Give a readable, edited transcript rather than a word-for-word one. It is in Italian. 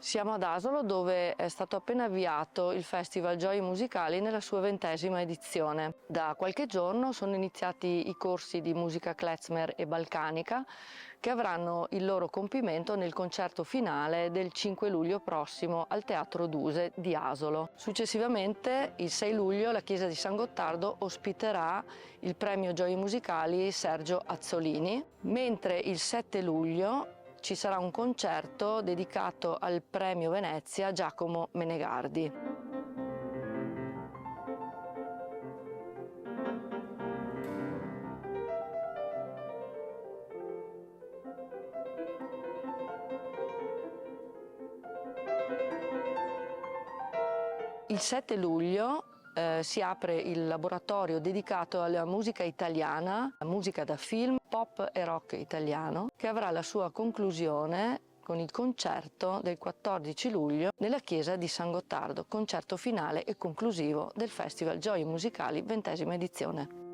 Siamo ad Asolo, dove è stato appena avviato il Festival Gioie Musicali nella sua 20ª edizione. Da qualche giorno sono iniziati i corsi di musica klezmer e balcanica che avranno il loro compimento nel concerto finale del 5 luglio prossimo al Teatro Duse di Asolo. Successivamente, il 6 luglio, la chiesa di San Gottardo ospiterà il premio Gioie Musicali Sergio Azzolini, mentre il 7 luglio ci sarà un concerto dedicato al premio Venezia Giacomo Menegardi. Il 7 luglio si apre il laboratorio dedicato alla musica italiana, musica da film, pop e rock italiano, che avrà la sua conclusione con il concerto del 14 luglio nella chiesa di San Gottardo, concerto finale e conclusivo del Festival Gioie Musicali 20ª edizione.